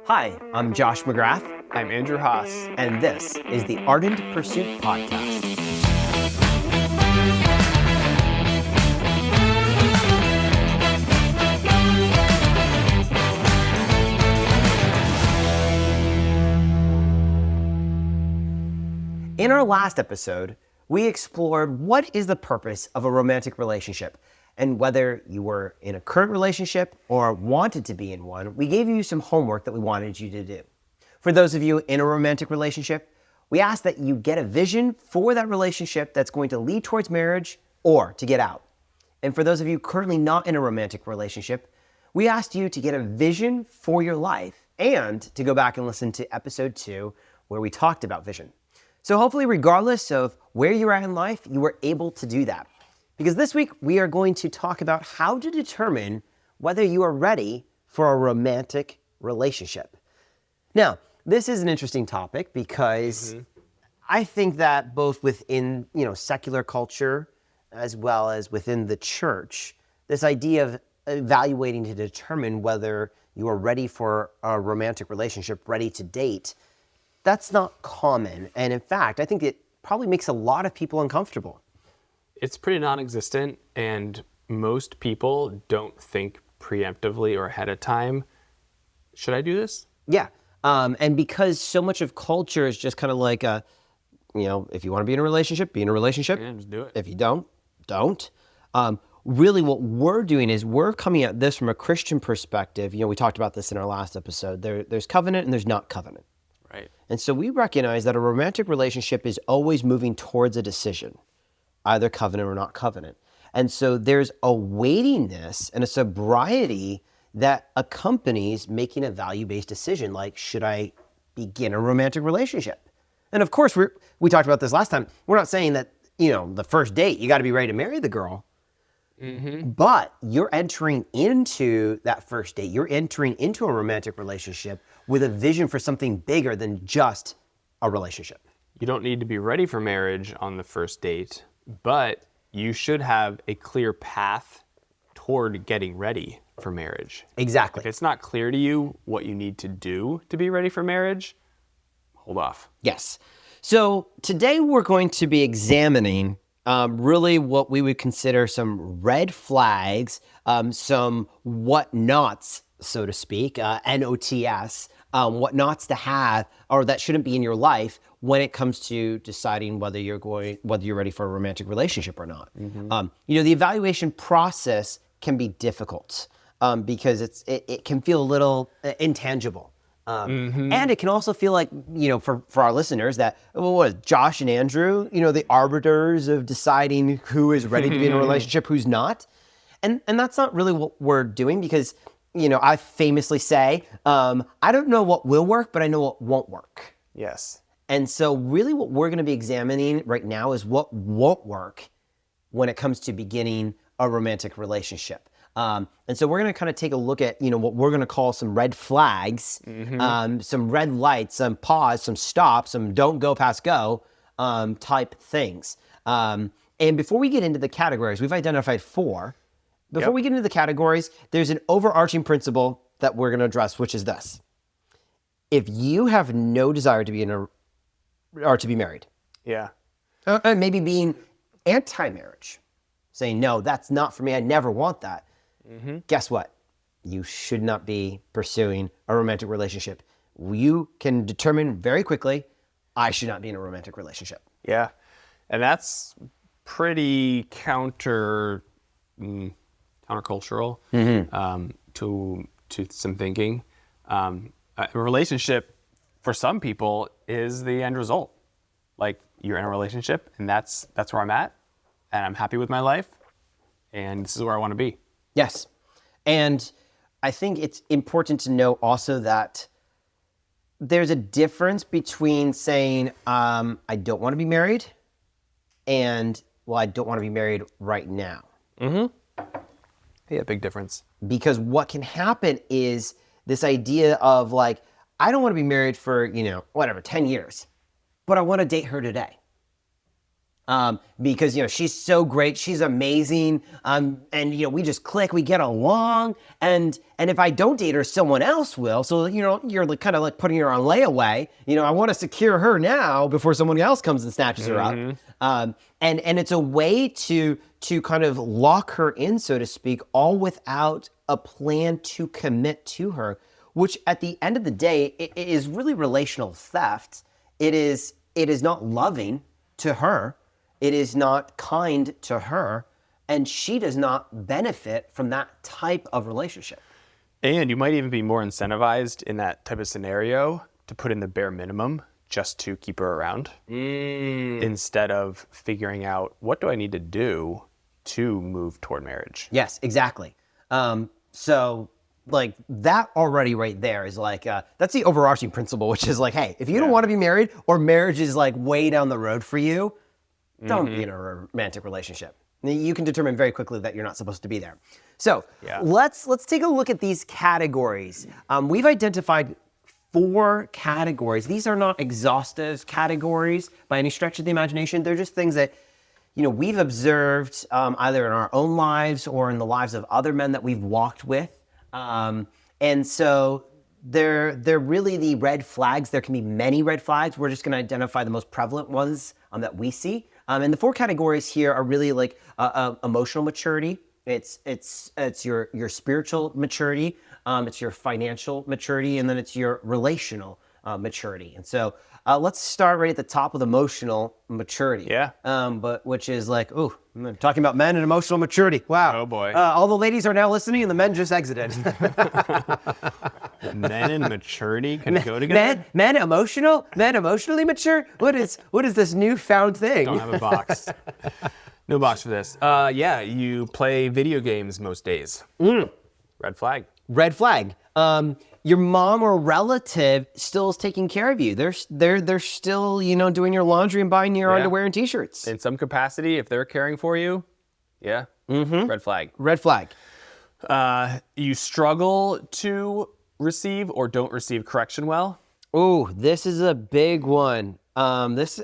Hi, I'm Josh McGrath, I'm Andrew Haas. and this is the Ardent Pursuit Podcast. In our last episode, we explored what is the purpose of a romantic relationship, and whether you were in a current relationship or wanted to be in one, we gave you some homework that we wanted you to do. For those of you in a romantic relationship, we asked that you get a vision for that relationship that's going to lead towards marriage or to get out. And for those of you currently not in a romantic relationship, we asked you to get a vision for your life and to go back and listen to episode 2 where we talked about vision. So hopefully, regardless of where you're at in life, you were able to do that. Because this week, we are going to talk about how to determine whether you are ready for a romantic relationship. Now, this is an interesting topic because I think that both within, secular culture as well as within the church, this idea of evaluating to determine whether you are ready for a romantic relationship, ready to date, that's not common. And in fact, I think it probably makes a lot of people uncomfortable. It's pretty non-existent, and most people don't think preemptively or ahead of time, should I do this? Yeah. And because so much of culture is just kind of like, if you want to be in a relationship, be in a relationship. Yeah, just do it. If you don't. Really what we're doing is we're coming at this from a Christian perspective. We talked about this in our last episode. There's covenant and there's not covenant. Right. And so we recognize that a romantic relationship is always moving towards a decision, either covenant or not covenant. And so there's a weightiness and a sobriety that accompanies making a value-based decision, like, should I begin a romantic relationship? And of course, we talked about this last time. We're not saying that, the first date, you got to be ready to marry the girl. But you're entering into that first date. You're entering into a romantic relationship with a vision for something bigger than just a relationship. You don't need to be ready for marriage on the first date, but you should have a clear path toward getting ready for marriage. Exactly. If it's not clear to you what you need to do to be ready for marriage, hold off. Yes. So today we're going to be examining really what we would consider some red flags, some what-nots, so to speak, NOTS, what-nots to have or that shouldn't be in your life when it comes to deciding whether you're ready for a romantic relationship or not. The evaluation process can be difficult because it can feel a little intangible. And it can also feel like, for our listeners that, Josh and Andrew, the arbiters of deciding who is ready to be in a relationship, who's not. And that's not really what we're doing because, I famously say, I don't know what will work, but I know what won't work. Yes. And so really what we're going to be examining right now is what won't work when it comes to beginning a romantic relationship. And so we're going to kind of take a look at, what we're going to call some red flags, some red lights, some pause, some stop, some don't go past go type things. And before we get into the categories, we've identified 4. Before we get into the categories, there's an overarching principle that we're going to address, which is this. If you have no desire to be to be married. Yeah. And maybe being anti-marriage, saying, no, that's not for me. I never want that. Guess what? You should not be pursuing a romantic relationship. You can determine very quickly, I should not be in a romantic relationship. Yeah. And that's pretty countercultural to some thinking. A relationship for some people is the end result. Like, you're in a relationship and that's where I'm at and I'm happy with my life and this is where I want to be. Yes. And I think it's important to know also that there's a difference between saying, I don't want to be married and, I don't want to be married right now. Yeah, big difference. Because what can happen is this idea of like, I don't want to be married for, 10 years, but I want to date her today. because she's so great, she's amazing, and we just click, we get along, and if I don't date her, someone else will. So you're like, kind of like putting her on layaway. I want to secure her now before someone else comes and snatches her up. And it's a way to kind of lock her in, so to speak, all without a plan to commit to her, which at the end of the day, it is really relational theft. It is not loving to her. It is not kind to her, and she does not benefit from that type of relationship. And you might even be more incentivized in that type of scenario to put in the bare minimum just to keep her around instead of figuring out, what do I need to do to move toward marriage? Yes, exactly. So like that already right there is like, that's the overarching principle, which is like, hey, if you don't want to be married, or marriage is like way down the road for you, don't be in a romantic relationship. You can determine very quickly that you're not supposed to be there. So let's take a look at these categories. We've identified 4 categories. These are not exhaustive categories by any stretch of the imagination. They're just things that we've observed either in our own lives or in the lives of other men that we've walked with. And so they're really the red flags. There can be many red flags. We're just going to identify the most prevalent ones that we see. And the 4 categories here are really like emotional maturity. It's your spiritual maturity. It's your financial maturity, and then it's your relational maturity. And so let's start right at the top with emotional maturity. Yeah. But which is like, I'm talking about men and emotional maturity. Wow. Oh boy. All the ladies are now listening, and the men just exited. Men and maturity can go together? Men emotionally mature? What is this newfound thing? Don't have a box. No box for this. Yeah, you play video games most days. Red flag. Red flag. Your mom or relative still is taking care of you. They're still, doing your laundry and buying your underwear and t-shirts. In some capacity, if they're caring for you, red flag. Red flag. You struggle to receive or don't receive correction well. Oh, this is a big one. This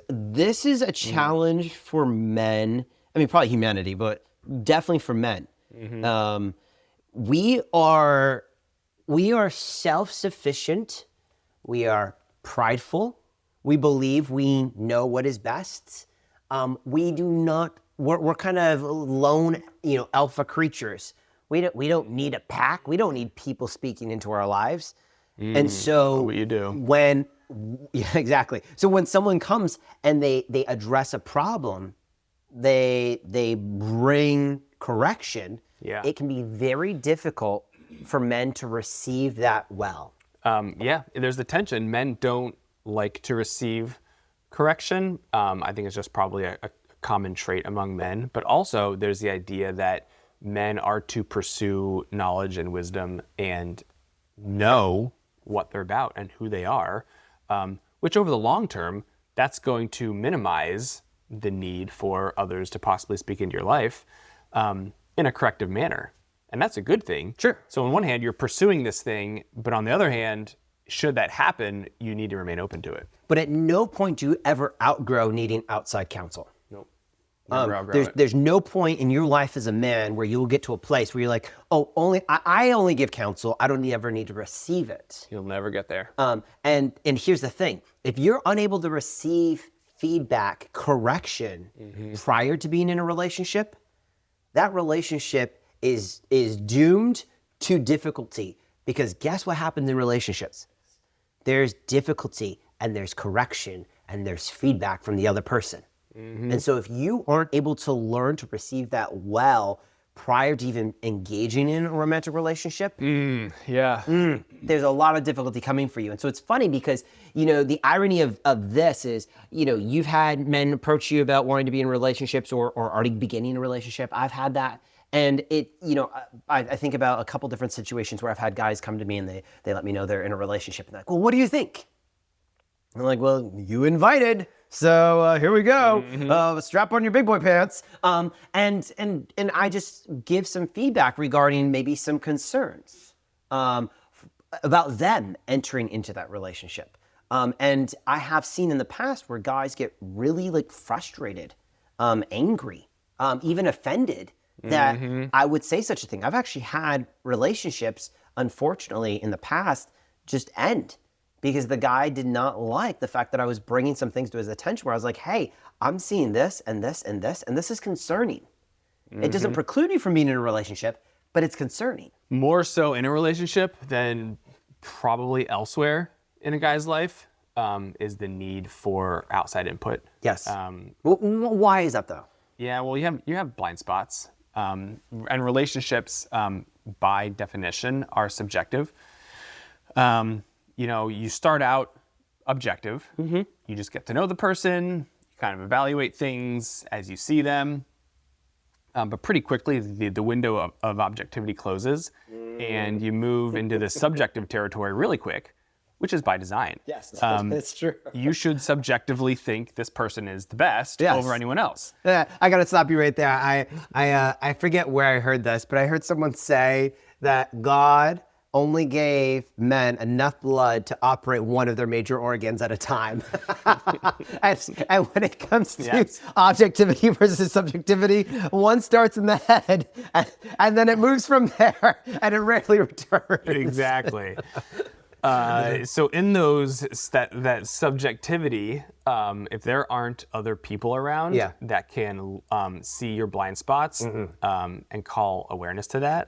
is a challenge for men. I mean, probably humanity, but definitely for men. We are self-sufficient. We are prideful. We believe we know what is best. We do not. We're kind of lone, alpha creatures. We don't need a pack. We don't need people speaking into our lives. And so what you do. Exactly. So when someone comes and they address a problem, they bring correction. It can be very difficult for men to receive that well. There's the tension. Men don't like to receive correction. I think it's just probably a common trait among men. But also there's the idea that men are to pursue knowledge and wisdom and know what they're about and who they are, which over the long term, that's going to minimize the need for others to possibly speak into your life in a corrective manner. And that's a good thing. Sure. So on one hand, you're pursuing this thing, but on the other hand, should that happen, you need to remain open to it. But at no point do you ever outgrow needing outside counsel. Nope. Never outgrow it. There's no point in your life as a man where you'll get to a place where you're like, I only give counsel. I don't ever need to receive it. You'll never get there. And here's the thing. If you're unable to receive feedback, correction prior to being in a relationship, that relationship is doomed to difficulty, because guess what happens in relationships? There's difficulty and there's correction and there's feedback from the other person. And so if you aren't able to learn to receive that well prior to even engaging in a romantic relationship, there's a lot of difficulty coming for you. And so it's funny because, the irony of this is, you've had men approach you about wanting to be in relationships or already beginning a relationship. I've had that. And I think about a couple different situations where I've had guys come to me and they let me know they're in a relationship. And they're like, well, what do you think? I'm like, well, you invited, so here we go. Strap on your big boy pants. And I just give some feedback regarding maybe some concerns about them entering into that relationship. And I have seen in the past where guys get really frustrated angry, even offended that I would say such a thing. I've actually had relationships, unfortunately, in the past just end because the guy did not like the fact that I was bringing some things to his attention where I was like, hey, I'm seeing this and this and this, and this is concerning. It doesn't preclude you from being in a relationship, but it's concerning. More so in a relationship than probably elsewhere in a guy's life is the need for outside input. Yes. Why is that though? Yeah, well, you have blind spots, and relationships, by definition, are subjective. You start out objective. You just get to know the person. You kind of evaluate things as you see them. But pretty quickly, the window of objectivity closes, and you move into the subjective territory really quick, which is by design. Yes, that's true. You should subjectively think this person is the best over anyone else. Yeah, I gotta stop you right there. I forget where I heard this, but I heard someone say that God only gave men enough blood to operate one of their major organs at a time. and when it comes to objectivity versus subjectivity, one starts in the head and then it moves from there and it rarely returns. Exactly. So in that subjectivity, if there aren't other people around that can see your blind spots and call awareness to that,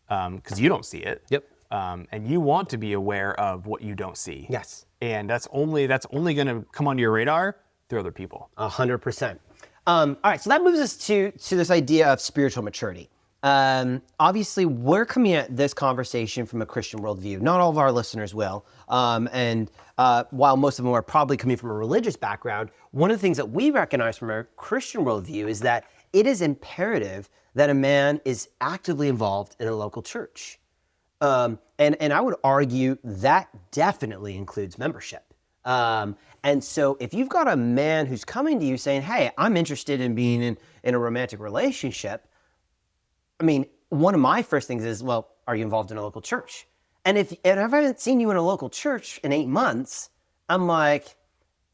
because you don't see it. Yep. And you want to be aware of what you don't see. Yes. And that's only going to come onto your radar through other people. 100%. All right, so that moves us to this idea of spiritual maturity. Obviously, we're coming at this conversation from a Christian worldview. Not all of our listeners will. And while most of them are probably coming from a religious background, one of the things that we recognize from a Christian worldview is that it is imperative that a man is actively involved in a local church. And I would argue that definitely includes membership. And so if you've got a man who's coming to you saying, hey, I'm interested in being in a romantic relationship, I mean, one of my first things is, well, are you involved in a local church? And if I haven't seen you in a local church in 8 months, I'm like,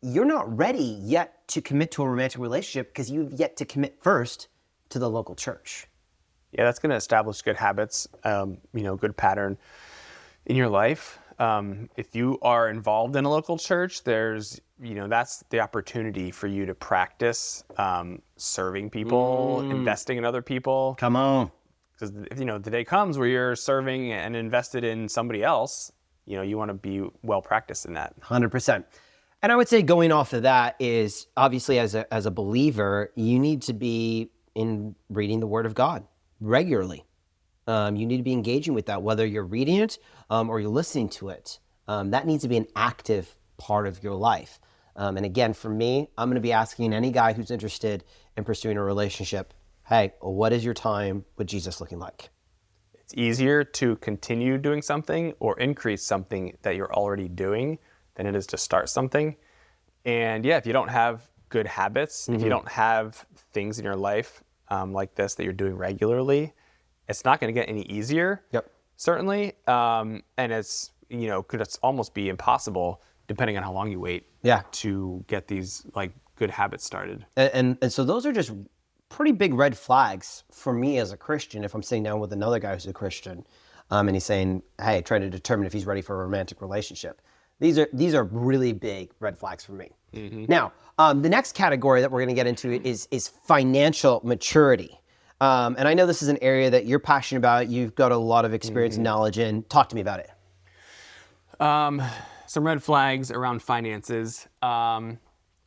you're not ready yet to commit to a romantic relationship because you've yet to commit first to the local church. Yeah, that's going to establish good habits, good pattern in your life. If you are involved in a local church, that's the opportunity for you to practice serving people, investing in other people. Come on. Because, the day comes where you're serving and invested in somebody else, you want to be well practiced in that. 100%. And I would say going off of that is obviously as a believer, you need to be in reading the Word of God regularly. You need to be engaging with that, whether you're reading it or you're listening to it. That needs to be an active part of your life. And again, for me, I'm going to be asking any guy who's interested in pursuing a relationship, hey, what is your time with Jesus looking like? It's easier to continue doing something or increase something that you're already doing than it is to start something. And if you don't have good habits, if you don't have things in your life like this that you're doing regularly, it's not going to get any easier. Yep. Certainly. And it's, could almost be impossible depending on how long you wait to get these good habits started. And so those are just pretty big red flags for me as a Christian. If I'm sitting down with another guy who's a Christian and he's saying, hey, trying to determine if he's ready for a romantic relationship. These are really big red flags for me. Now, the next category that we're going to get into is financial maturity. And I know this is an area that you're passionate about. You've got a lot of experience and knowledge in. Talk to me about it. Some red flags around finances.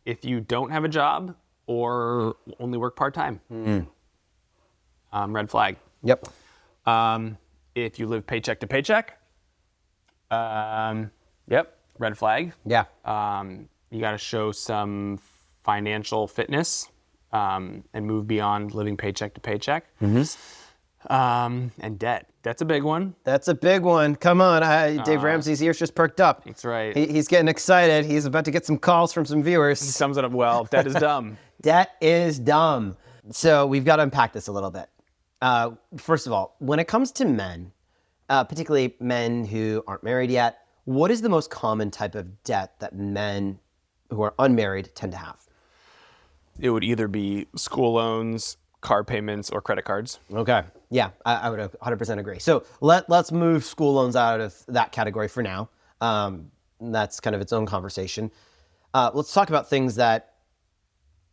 If you don't have a job or only work part-time. Red flag. Yep. If you live paycheck to paycheck. Red flag. Yeah. You got to show some financial fitness and move beyond living paycheck to paycheck. And debt. That's a big one. That's a big one. Come on. Dave Ramsey's ears just perked up. That's right. He's getting excited. He's about to get some calls from some viewers. He sums it up well. Debt is dumb. Debt is dumb. So we've got to unpack this a little bit. First of all, when it comes to men, particularly men who aren't married yet, what is the most common type of debt that men who are unmarried tend to have? it would either be school loans, car payments, or credit cards. Okay. Yeah, I would 100% agree. So let's move school loans out of that category for now. That's kind of its own conversation. Let's talk about things that,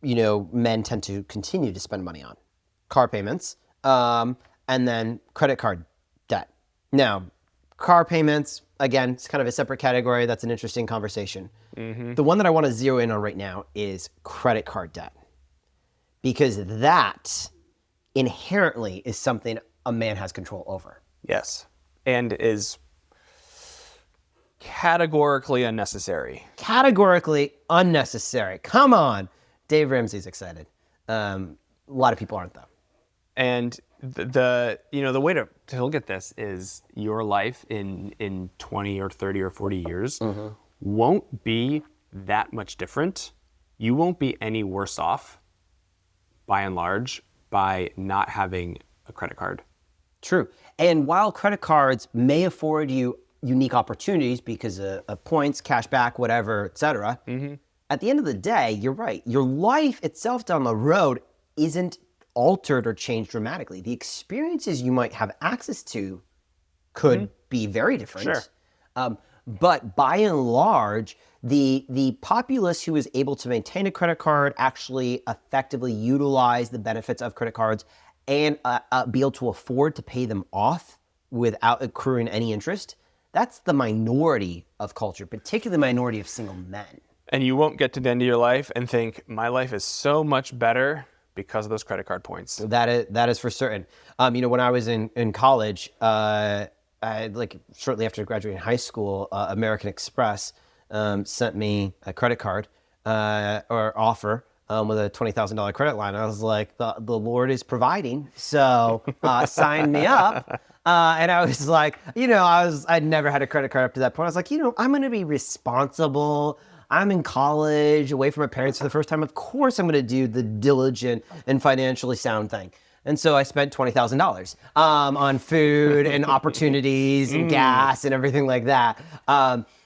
men tend to continue to spend money on. Car payments, and then credit card debt. Now, car payments, again, it's kind of a separate category. That's an interesting conversation. The one that I want to zero in on right now is credit card debt. Because that inherently is something a man has control over. Yes. And is categorically unnecessary. Categorically unnecessary. Come on. Dave Ramsey's excited. A lot of people aren't, though. And the way to look at this is your life in 20 or 30 or 40 years won't be that much different. You won't be any worse off, by and large, by not having a credit card. True. And while credit cards may afford you unique opportunities because of points, cash back, whatever, et cetera, at the end of the day, you're right. Your life itself down the road isn't altered or changed dramatically. The experiences you might have access to could be very different. Sure. But by and large, the populace who is able to maintain a credit card, actually effectively utilize the benefits of credit cards, and be able to afford to pay them off without accruing any interest, that's the minority of culture, particularly the minority of single men. And you won't get to the end of your life and think, my life is so much better because of those credit card points. That is for certain. When I was in college, shortly after graduating high school, American Express sent me a credit card or offer with a $20,000 credit line. I was like, the Lord is providing, so sign me up. And I was like, I'd never had a credit card up to that point. I was like, I'm going to be responsible. I'm in college, away from my parents for the first time. Of course, I'm going to do the diligent and financially sound thing. And so I spent $20,000 on food and opportunities and gas and everything like that.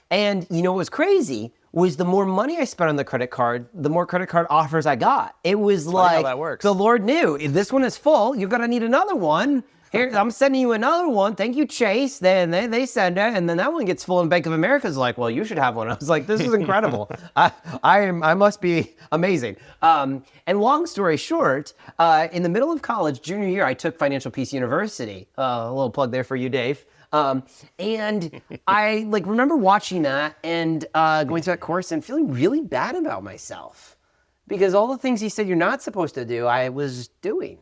And what was crazy was the more money I spent on the credit card, the more credit card offers I got. It was like, how that works. The Lord knew, if this one is full, you're going to need another one. Here, I'm sending you another one. Thank you, Chase. Then they send it, and then that one gets full, and Bank of America's like, well, you should have one. I was like, this is incredible. I must be amazing. And long story short, in the middle of college, junior year, I took Financial Peace University. A little plug there for you, Dave. And I remember watching that and going through that course and feeling really bad about myself because all the things he said you're not supposed to do, I was doing.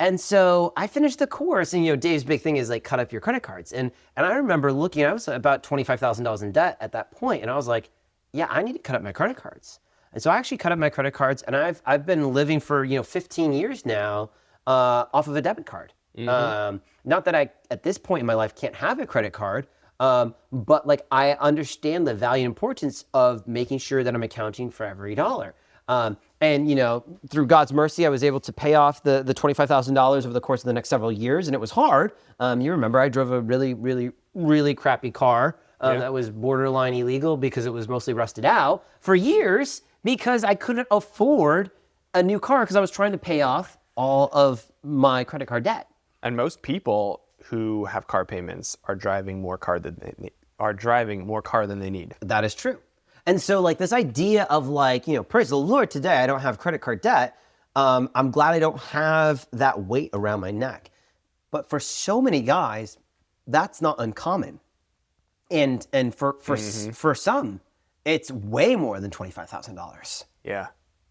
And so I finished the course, and Dave's big thing is cut up your credit cards. And I remember looking, I was about $25,000 in debt at that point, and I was like, yeah, I need to cut up my credit cards. And so I actually cut up my credit cards, and I've been living for 15 years now off of a debit card. Not that I at this point in my life can't have a credit card, but I understand the value and importance of making sure that I'm accounting for every dollar. And through God's mercy, I was able to pay off the $25,000 over the course of the next several years, and it was hard. You remember, I drove a really, really, really crappy car that was borderline illegal because it was mostly rusted out for years because I couldn't afford a new car because I was trying to pay off all of my credit card debt. And most people who have car payments are driving more car than they need. That is true. And so this idea of praise the Lord, today I don't have credit card debt. I'm glad I don't have that weight around my neck. But for so many guys, that's not uncommon. And for some, it's way more than $25,000. Yeah.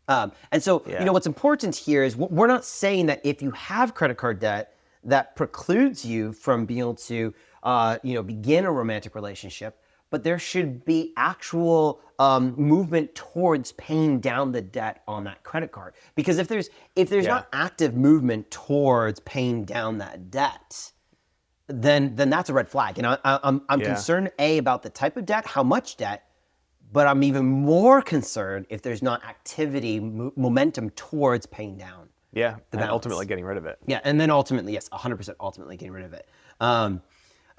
And so, what's important here is we're not saying that if you have credit card debt, that precludes you from being able to, begin a romantic relationship. But there should be actual movement towards paying down the debt on that credit card. Because if there's not active movement towards paying down that debt, then that's a red flag. And I'm concerned about the type of debt, how much debt, but I'm even more concerned if there's not activity, momentum towards paying down. Yeah, and ultimately getting rid of it. Yeah, and then ultimately, yes, 100% ultimately getting rid of it.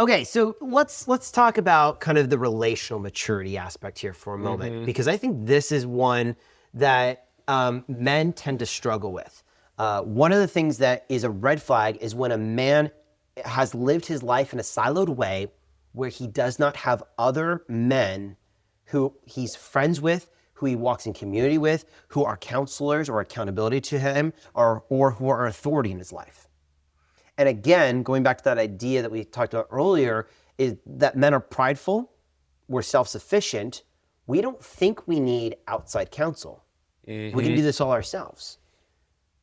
Okay, so let's talk about kind of the relational maturity aspect here for a moment, because I think this is one that men tend to struggle with. One of the things that is a red flag is when a man has lived his life in a siloed way where he does not have other men who he's friends with, who he walks in community with, who are counselors or accountability to him, or who are authority in his life. And again, going back to that idea that we talked about earlier, is that men are prideful, we're self-sufficient, we don't think we need outside counsel. We can do this all ourselves.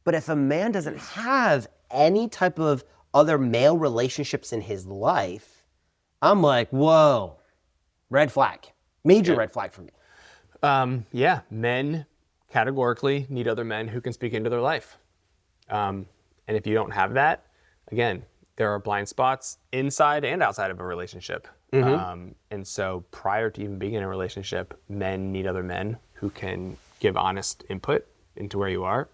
But if a man doesn't have any type of other male relationships in his life, I'm like, whoa, red flag, major red flag for me. Yeah, men categorically need other men who can speak into their life. And if you don't have that, again, there are blind spots inside and outside of a relationship. And so prior to even being in a relationship, men need other men who can give honest input into where you are.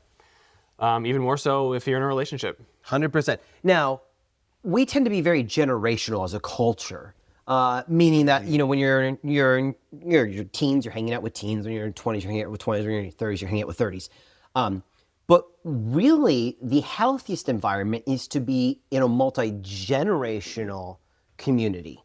Even more so if you're in a relationship. 100%. Now, we tend to be very generational as a culture, meaning that, when you're in your teens, you're hanging out with teens. When you're in 20s, you're hanging out with 20s. When you're in your 30s, you're hanging out with 30s. But really, the healthiest environment is to be in a multi-generational community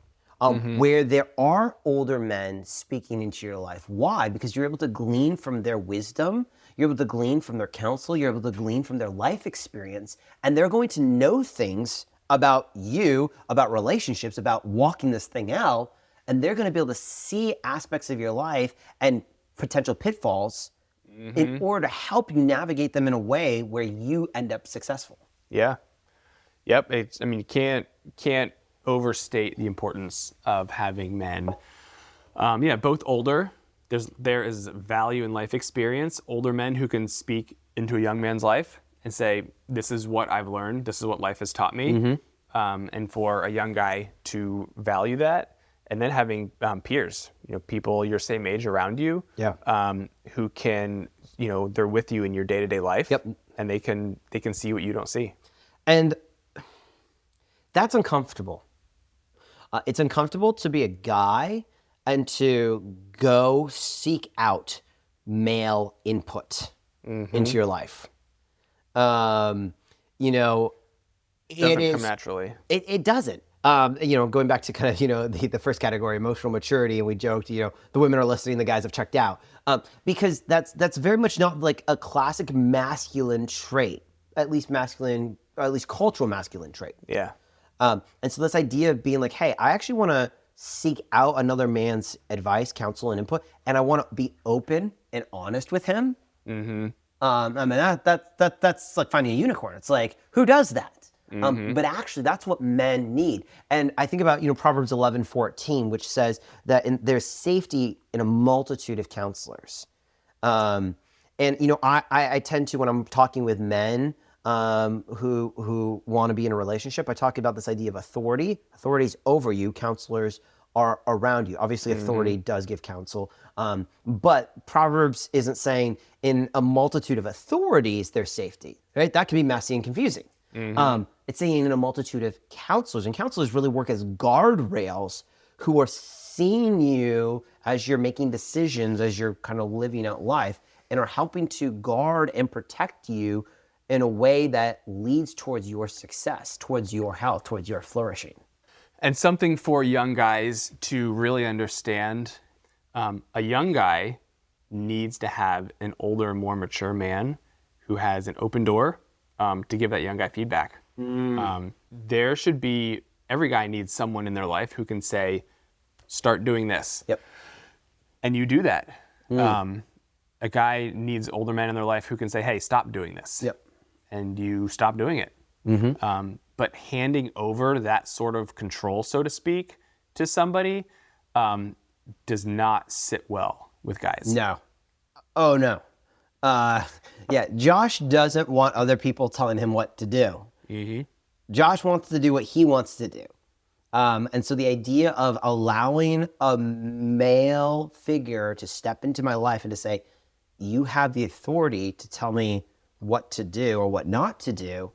where there are older men speaking into your life. Why? Because you're able to glean from their wisdom. You're able to glean from their counsel. You're able to glean from their life experience. And they're going to know things about you, about relationships, about walking this thing out. And they're going to be able to see aspects of your life and potential pitfalls in order to help you navigate them in a way where you end up successful. Yeah. Yep. You can't overstate the importance of having men. Both older. There is value in life experience. Older men who can speak into a young man's life and say, "This is what I've learned. This is what life has taught me." And for a young guy to value that, and then having peers, people your same age around you, who can, they're with you in your day-to-day life, and they can see what you don't see. And that's uncomfortable. It's uncomfortable to be a guy and to go seek out male input into your life. Doesn't come naturally. It doesn't. Going back to kind of, the first category, emotional maturity, and we joked, the women are listening, the guys have checked out. Because that's very much not like a classic masculine trait, at least masculine, or at least cultural masculine trait. Yeah. And so this idea of being like, hey, I actually want to seek out another man's advice, counsel, and input, and I want to be open and honest with him. That's like finding a unicorn. It's like, who does that? But actually, that's what men need. And I think about, Proverbs 11:14, which says that there's safety in a multitude of counselors. I tend to, when I'm talking with men who want to be in a relationship, I talk about this idea of authority. Authority is over you. Counselors are around you. Obviously, authority does give counsel. But Proverbs isn't saying in a multitude of authorities there's safety, right? That can be messy and confusing. It's saying in a multitude of counselors, and counselors really work as guardrails who are seeing you as you're making decisions, as you're kind of living out life, and are helping to guard and protect you in a way that leads towards your success, towards your health, towards your flourishing. And something for young guys to really understand, a young guy needs to have an older, more mature man who has an open door to give that young guy feedback. There should be, every guy needs someone in their life who can say, start doing this. Yep. And you do that. A guy needs older men in their life who can say, hey, stop doing this. Yep. And you stop doing it. But handing over that sort of control, so to speak, to somebody does not sit well with guys. No. Oh, no. Josh doesn't want other people telling him what to do. Josh wants to do what he wants to do. And so the idea of allowing a male figure to step into my life and to say, you have the authority to tell me what to do or what not to do,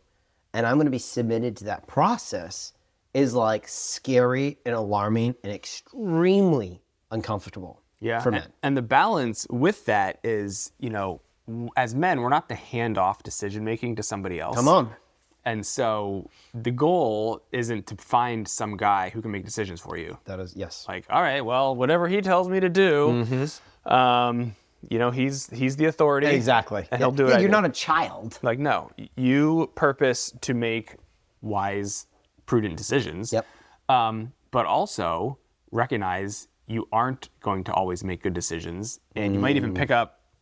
and I'm going to be submitted to that process, is like scary and alarming and extremely uncomfortable for men. And the balance with that is, as men, we're not to hand off decision making to somebody else. Come on. And so the goal isn't to find some guy who can make decisions for you. That is, yes. Like, all right, well, whatever he tells me to do, he's the authority. Exactly. And he'll do it. You're not a child. Like, no, you purpose to make wise, prudent decisions. Yep. But also recognize you aren't going to always make good decisions. And you might even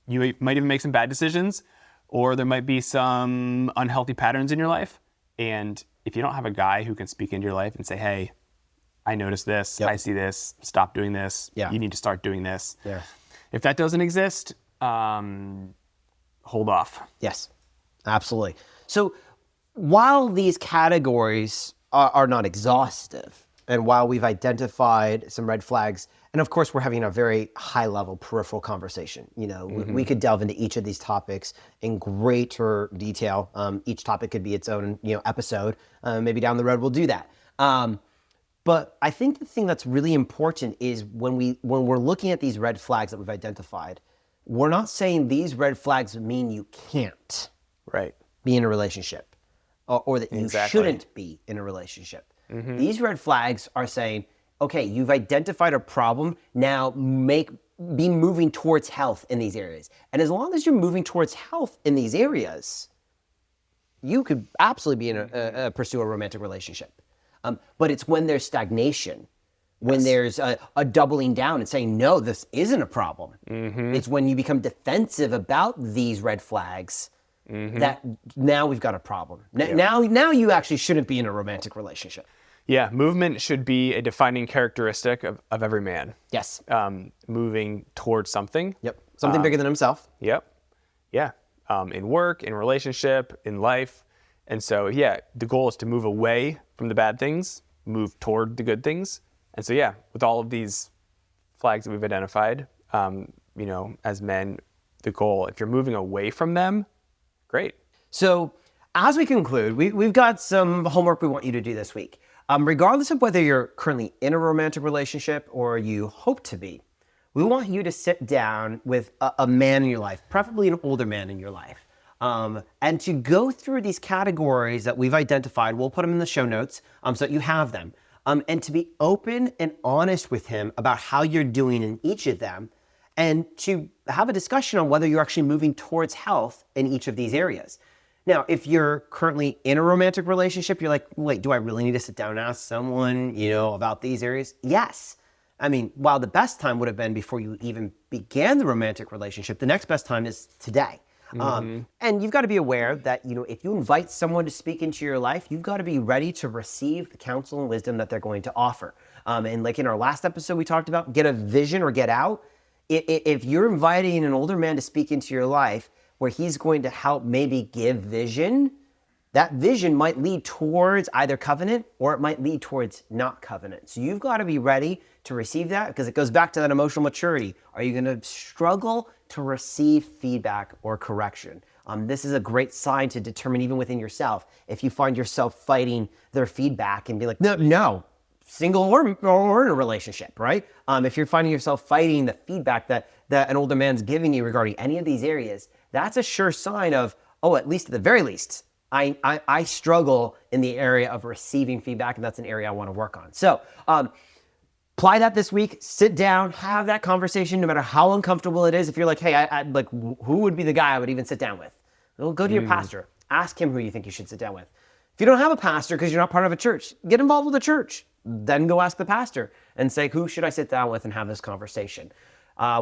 you might even make some bad decisions, or there might be some unhealthy patterns in your life. And if you don't have a guy who can speak into your life and say, hey, I noticed this, Yep. I see this, stop doing this, Yeah. you need to start doing this. Yeah. If that doesn't exist, hold off. Yes, absolutely. So while these categories are not exhaustive, and while we've identified some red flags, and of course we're having a very high level peripheral conversation, we could delve into each of these topics in greater detail. Each topic could be its own episode. Maybe down the road we'll do that. But I think the thing that's really important is when we're looking at these red flags that we've identified, we're not saying these red flags mean you can't Right. be in a relationship or that you Exactly. shouldn't be in a relationship. These red flags are saying, okay, you've identified a problem, now be moving towards health in these areas. And as long as you're moving towards health in these areas, you could absolutely be in pursue a romantic relationship. But it's when there's stagnation, when there's a doubling down and saying, no, this isn't a problem. It's when you become defensive about these red flags that now we've got a problem. Now you actually shouldn't be in a romantic relationship. Yeah, movement should be a defining characteristic of every man. Yes. Moving towards something. Yep. Something bigger than himself. Yep. Yeah. In work, in relationship, in life. And so, yeah, the goal is to move away from the bad things, move toward the good things. And so, yeah, with all of these flags that we've identified, as men, the goal, if you're moving away from them, great. So as we conclude, we've got some homework we want you to do this week. Regardless of whether you're currently in a romantic relationship or you hope to be, we want you to sit down with a man in your life, preferably an older man in your life, and to go through these categories that we've identified. We'll put them in the show notes so that you have them, and to be open and honest with him about how you're doing in each of them, and to have a discussion on whether you're actually moving towards health in each of these areas. Now, if you're currently in a romantic relationship, you're like, wait, do I really need to sit down and ask someone, about these areas? Yes. I mean, while the best time would have been before you even began the romantic relationship, the next best time is today. And you've got to be aware that, if you invite someone to speak into your life, you've got to be ready to receive the counsel and wisdom that they're going to offer. And like in our last episode, we talked about get a vision or get out. If you're inviting an older man to speak into your life, where he's going to help maybe give vision, that vision might lead towards either covenant or it might lead towards not covenant. So you've got to be ready to receive that, because it goes back to that emotional maturity. Are you going to struggle to receive feedback or correction? This is a great sign to determine even within yourself. If you find yourself fighting their feedback and be like, no, single or in a relationship, right? If you're finding yourself fighting the feedback that an older man's giving you regarding any of these areas, that's a sure sign of, at least at the very least, I struggle in the area of receiving feedback, and that's an area I want to work on. So apply that this week, sit down, have that conversation, no matter how uncomfortable it is. If you're like, hey, who would be the guy I would even sit down with? Well, go to your pastor, ask him who you think you should sit down with. If you don't have a pastor because you're not part of a church, get involved with a church. Then go ask the pastor and say, who should I sit down with and have this conversation?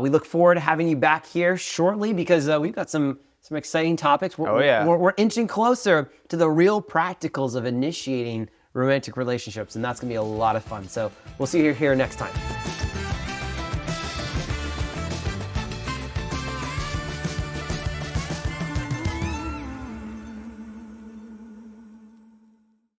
We look forward to having you back here shortly, because we've got some exciting topics. We're inching closer to the real practicals of initiating romantic relationships, and that's going to be a lot of fun. So we'll see you here next time.